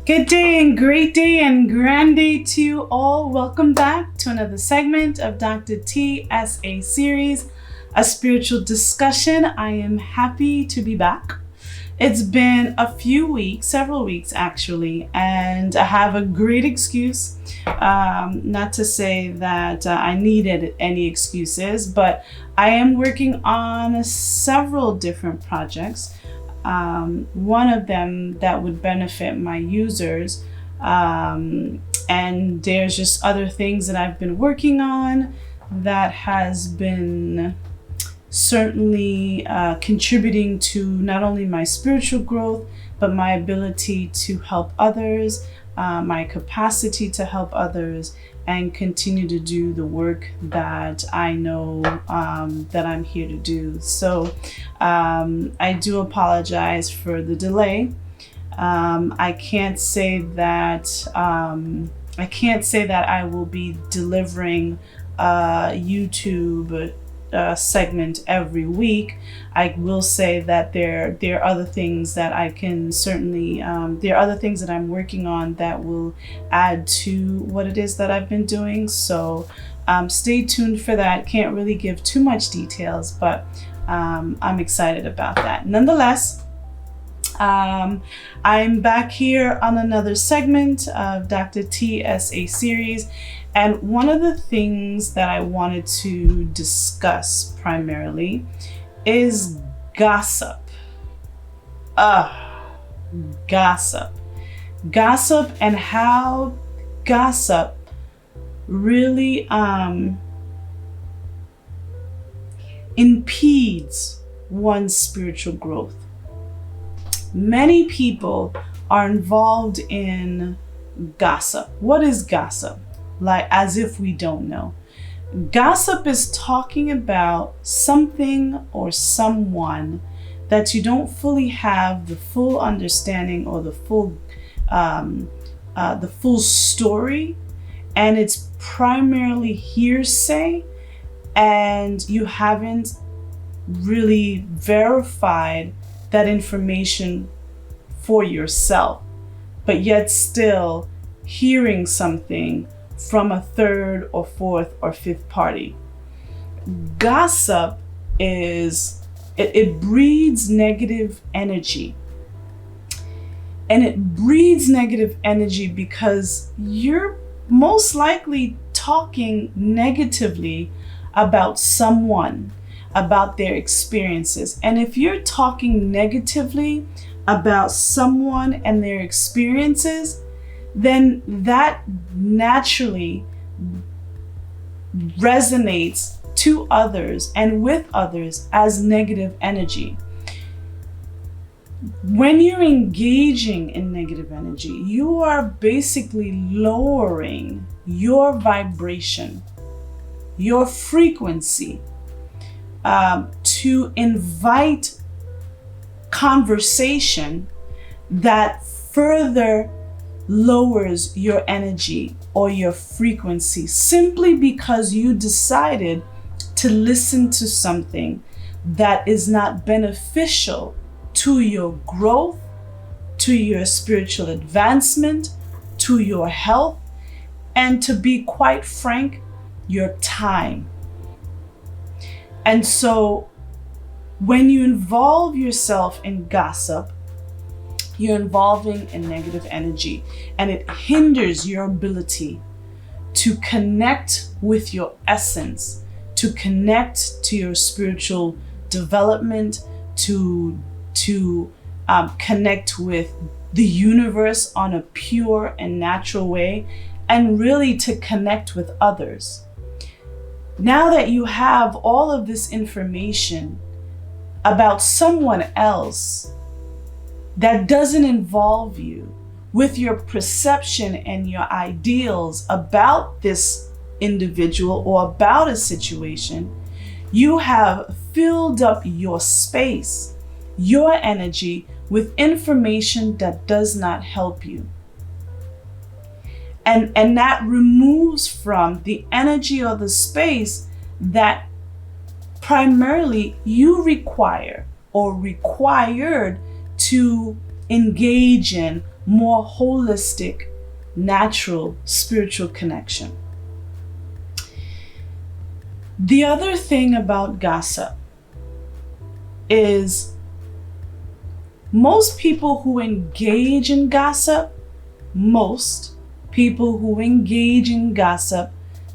Good day and great day and grand day to you all. Welcome back to another segment of Dr. Series, a spiritual discussion. I am happy to be back. It's been a few weeks, several weeks actually, and I have a great excuse. Not to say that I needed any excuses, but I am working on several different projects. One of them that would benefit my users, and there's just other things that I've been working on that has been certainly contributing to not only my spiritual growth, but my ability to help others, my capacity to help others, and continue to do the work that I know that I'm here to do. So I do apologize for the delay. I can't say that I will be delivering YouTube segment every week. I will say that there are other things that I can certainly there are other things that I'm working on that will add to what it is that I've been doing. So stay tuned for that. Can't really give too much details, but I'm excited about that. Nonetheless, I'm back here on another segment of Dr. Series. And one of the things that I wanted to discuss primarily is gossip. Gossip. Gossip and how gossip really impedes one's spiritual growth. Many people are involved in gossip. What is gossip? Like, as if we don't know. Gossip is talking about something or someone that you don't fully have the full understanding or the full story, and it's primarily hearsay, and you haven't really verified that information for yourself, but yet still hearing something from a third or fourth or fifth party. Gossip it breeds negative energy. And it breeds negative energy because you're most likely talking negatively about someone, about their experiences. And if you're talking negatively about someone and their experiences, then that naturally resonates to others and with others as negative energy. When you're engaging in negative energy, you are basically lowering your vibration, your frequency, to invite conversation that further lowers your energy or your frequency, simply because you decided to listen to something that is not beneficial to your growth, to your spiritual advancement, to your health, and to be quite frank, your time. And so when you involve yourself in gossip, you're involving in negative energy, and it hinders your ability to connect with your essence, to connect to your spiritual development, to connect with the universe on a pure and natural way, and really to connect with others. Now that you have all of this information about someone else that doesn't involve you, with your perception and your ideals about this individual or about a situation, you have filled up your space, your energy, with information that does not help you. And that removes from the energy or the space that primarily you require or required to engage in more holistic, natural, spiritual connection. The other thing about gossip is most people who engage in gossip,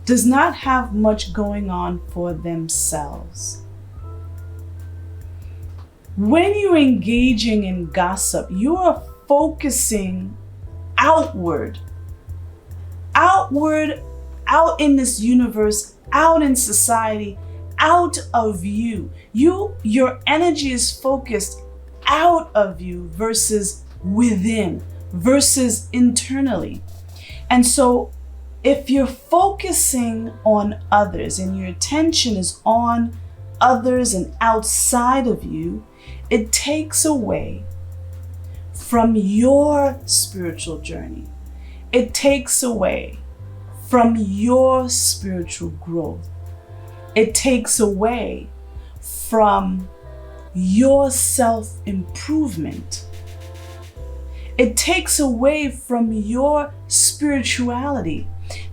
does not have much going on for themselves. When you're engaging in gossip, you are focusing outward, out in this universe, out in society, out of you. Your energy is focused out of you versus within, versus internally. And so if you're focusing on others and your attention is on others and outside of you, it takes away from your spiritual journey. It takes away from your spiritual growth. It takes away from your self-improvement. It takes away from your spirituality.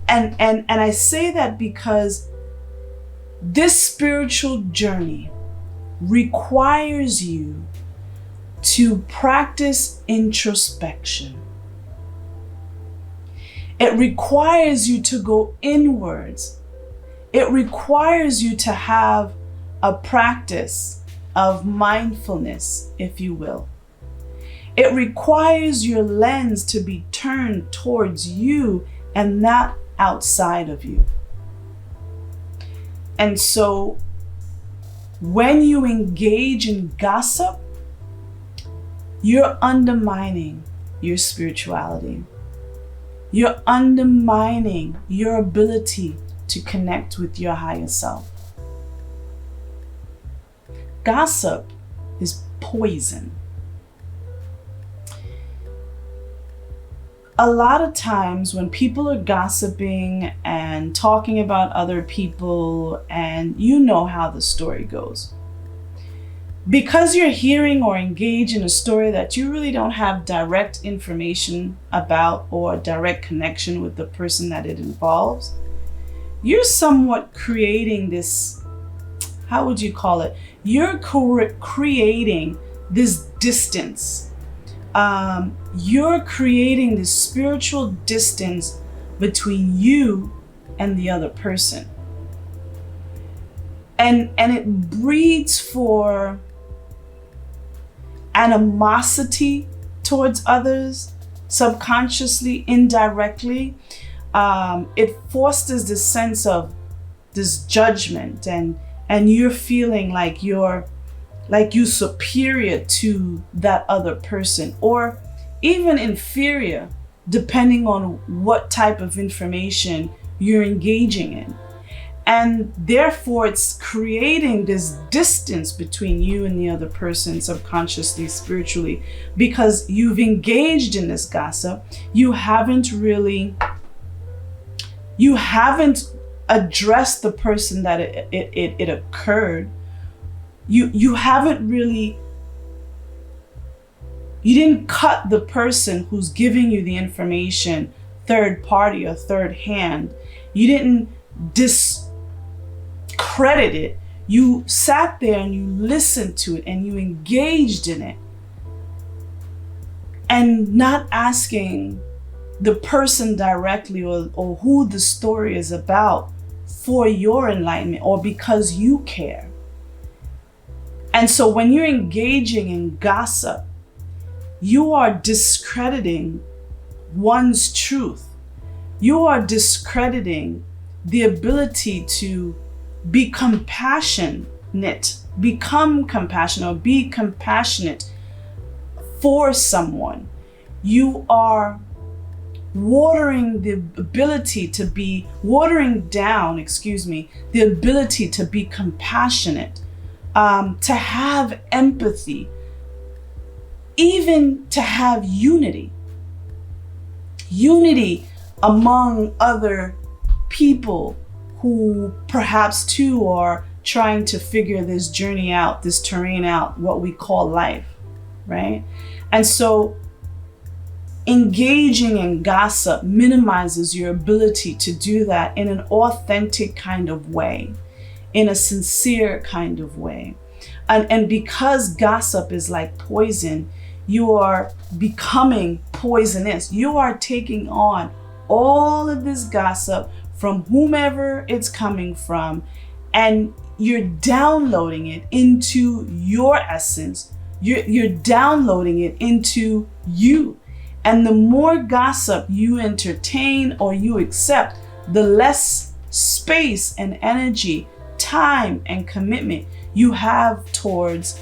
And I say that because this spiritual journey requires you to practice introspection. It requires you to go inwards. It requires you to have a practice of mindfulness, if you will. It requires your lens to be turned towards you and not outside of you. And so when you engage in gossip, you're undermining your spirituality. You're undermining your ability to connect with your higher self. Gossip is poison. A lot of times when people are gossiping and talking about other people, and you know how the story goes, because you're hearing or engaged in a story that you really don't have direct information about or direct connection with the person that it involves, you're somewhat creating this, how would you call it? You're creating this distance. You're creating this spiritual distance between you and the other person. And it breeds for animosity towards others, subconsciously, indirectly. It fosters this sense of this judgment, and you're feeling like you're superior to that other person, or even inferior, depending on what type of information you're engaging in. And therefore, it's creating this distance between you and the other person, subconsciously, spiritually, because you've engaged in this gossip. You haven't addressed the person that it occurred. You haven't really, you didn't cut the person who's giving you the information third party or third hand. You didn't discredit it. You sat there and you listened to it and you engaged in it, and not asking the person directly or who the story is about for your enlightenment or because you care. And so when you're engaging in gossip, you are discrediting one's truth. You are discrediting the ability to be compassionate, become compassionate, or be compassionate for someone. You are watering down, the ability to be compassionate, to have empathy, even to have unity among other people who perhaps too are trying to figure this journey out, this terrain out, what we call life, right? And so Engaging in gossip minimizes your ability to do that in an authentic kind of way, in a sincere kind of way. And because gossip is like poison, you are becoming poisonous. You are taking on all of this gossip from whomever it's coming from, and you're downloading it into your essence. You're downloading it into you. And the more gossip you entertain or you accept, the less space and energy, time and commitment you have towards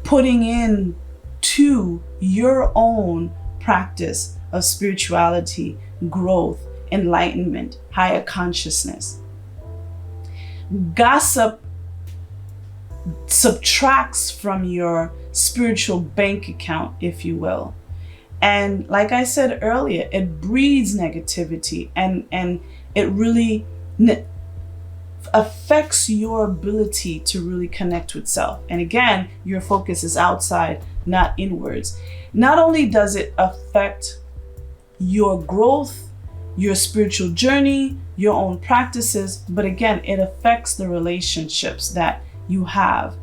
putting in to your own practice of spirituality, growth, enlightenment, higher consciousness. Gossip subtracts from your spiritual bank account, if you will. And like I said earlier, it breeds negativity, and it really affects your ability to really connect with self. And again, your focus is outside, not inwards. Not only does it affect your growth, your spiritual journey, your own practices, but again, it affects the relationships that you have.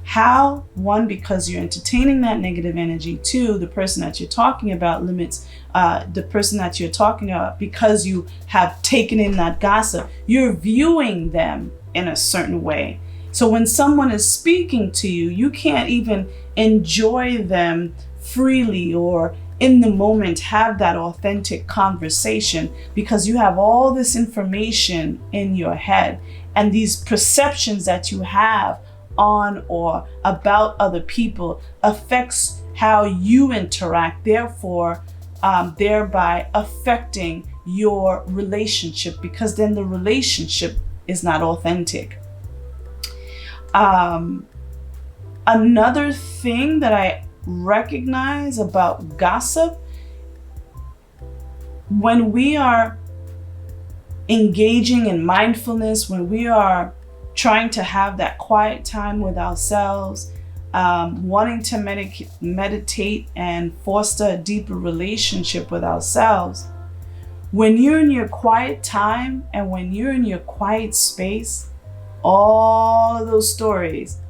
How? One, because you're entertaining that negative energy. Two, the person that you're talking about limits the person that you're talking about because you have taken in that gossip. You're viewing them in a certain way. So when someone is speaking to you, you can't even enjoy them freely or in the moment have that authentic conversation because you have all this information in your head, and these perceptions that you have on or about other people affects how you interact, therefore thereby affecting your relationship, because then the relationship is not authentic. Another thing that I recognize about gossip, when we are engaging in mindfulness, when we are trying to have that quiet time with ourselves, wanting to meditate and foster a deeper relationship with ourselves, when you're in your quiet time and when you're in your quiet space, all of those stories,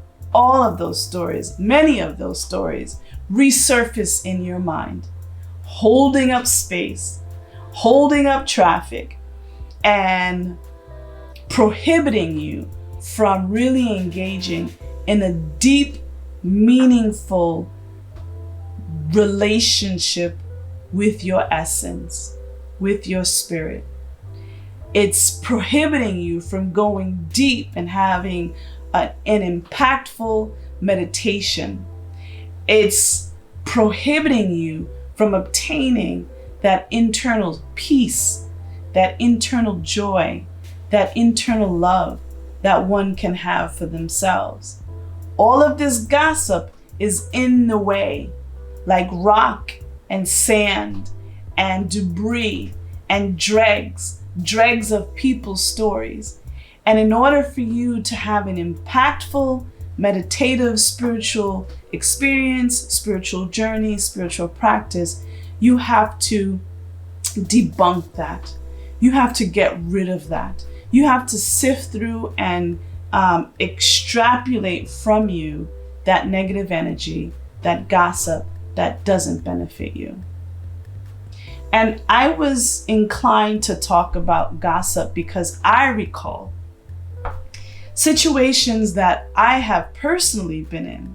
many of those stories resurface in your mind, holding up space, holding up traffic, and prohibiting you from really engaging in a deep, meaningful relationship with your essence, with your spirit. It's prohibiting you from going deep and having an impactful meditation. It's prohibiting you from obtaining that internal peace, that internal joy, that internal love that one can have for themselves. All of this gossip is in the way, like rock and sand and debris and dregs of people's stories. And in order for you to have an impactful, meditative, spiritual experience, spiritual journey, spiritual practice, you have to debunk that. You have to get rid of that. You have to sift through and extrapolate from you that negative energy, that gossip that doesn't benefit you. And I was inclined to talk about gossip because I recall situations that I have personally been in,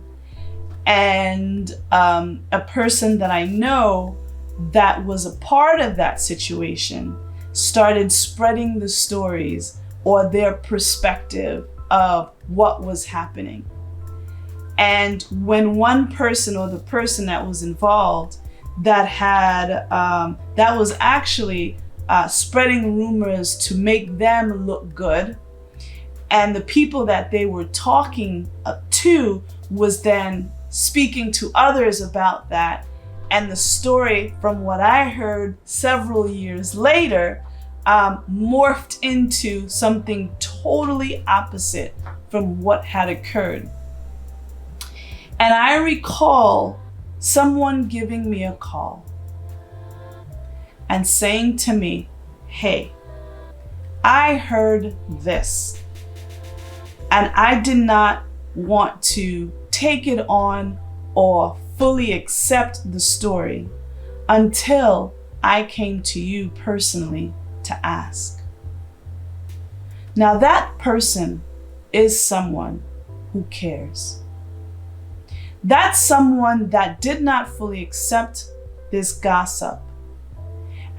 and a person that I know that was a part of that situation started spreading the stories or their perspective of what was happening. And when one person, or the person that was involved, that was actually spreading rumors to make them look good, and the people that they were talking to was then speaking to others about that, and the story, from what I heard several years later, morphed into something totally opposite from what had occurred. And I recall someone giving me a call and saying to me, hey, I heard this, and I did not want to take it on or fully accept the story until I came to you personally to ask. Now that person is someone who cares. That's someone that did not fully accept this gossip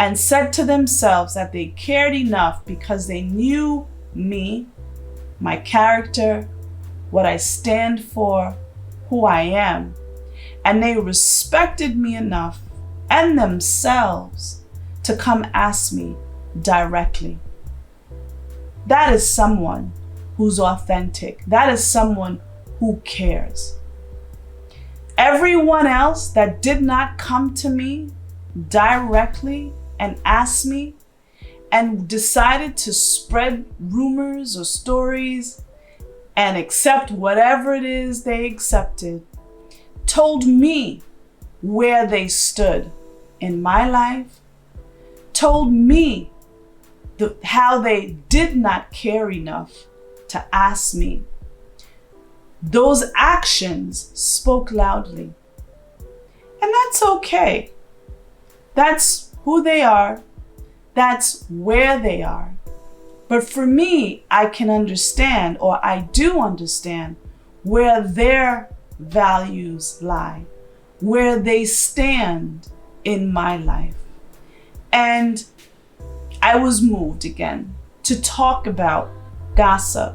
and said to themselves that they cared enough because they knew me, my character, what I stand for, who I am, and they respected me enough and themselves to come ask me directly. That is someone who's authentic. That is someone who cares. Everyone else that did not come to me directly and ask me and decided to spread rumors or stories and accept whatever it is they accepted, told me where they stood in my life, told me how they did not care enough to ask me. Those actions spoke loudly. And that's okay. That's who they are. That's where they are. But for me, I can understand, or I do understand, where their values lie, where they stand in my life. And I was moved again to talk about gossip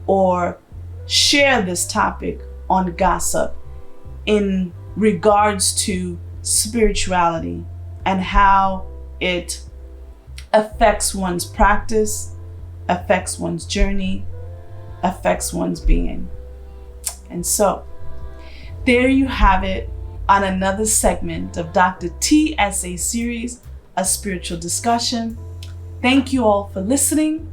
or share this topic on gossip in regards to spirituality and how it affects one's practice, affects one's journey, affects one's being. And so, there you have it on another segment of Dr. T.S.A. series, A Spiritual Discussion. Thank you all for listening.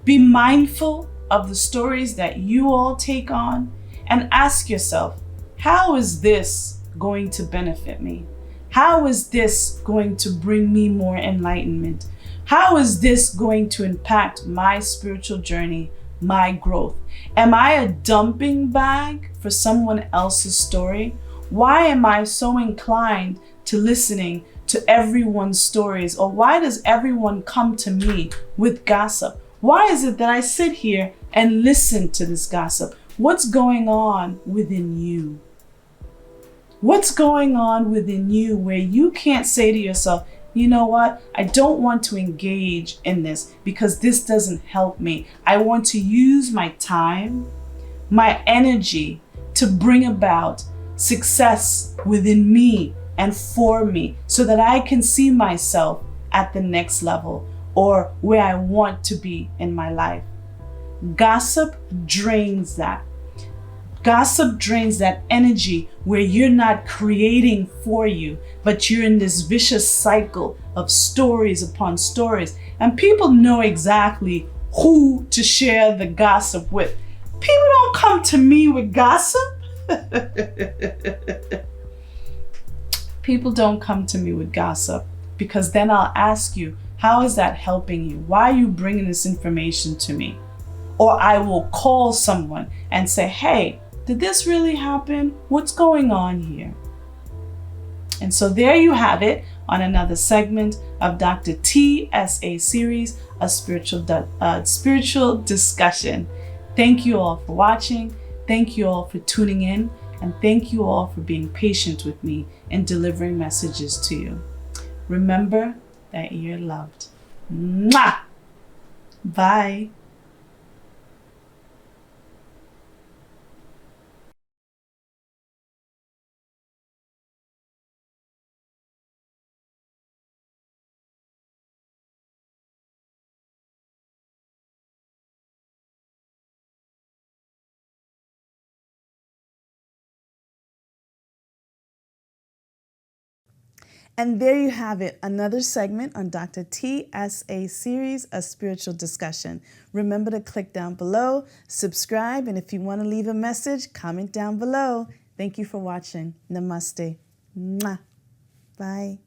Be mindful of the stories that you all take on and ask yourself, how is this going to benefit me? How is this going to bring me more enlightenment? How is this going to impact my spiritual journey, my growth? Am I a dumping bag for someone else's story? Why am I so inclined to listening to everyone's stories? Or why does everyone come to me with gossip? Why is it that I sit here and listen to this gossip? What's going on within you? What's going on within you where you can't say to yourself, you know what? I don't want to engage in this because this doesn't help me. I want to use my time, my energy to bring about success within me and for me so that I can see myself at the next level or where I want to be in my life. Gossip drains that. Gossip drains that energy where you're not creating for you, but you're in this vicious cycle of stories upon stories. And people know exactly who to share the gossip with. People don't come to me with gossip. People don't come to me with gossip because then I'll ask you, how is that helping you? Why are you bringing this information to me? Or I will call someone and say, hey, did this really happen? What's going on here? And so there you have it on another segment of Dr. T.S.A. series, a spiritual discussion. Thank you all for watching. Thank you all for tuning in. And thank you all for being patient with me in delivering messages to you. Remember that you're loved. Mwah! Bye. And there you have it, another segment on Dr. T.S.A. series, A Spiritual Discussion. Remember to click down below, subscribe, and if you want to leave a message, comment down below. Thank you for watching. Namaste. Mwah. Bye.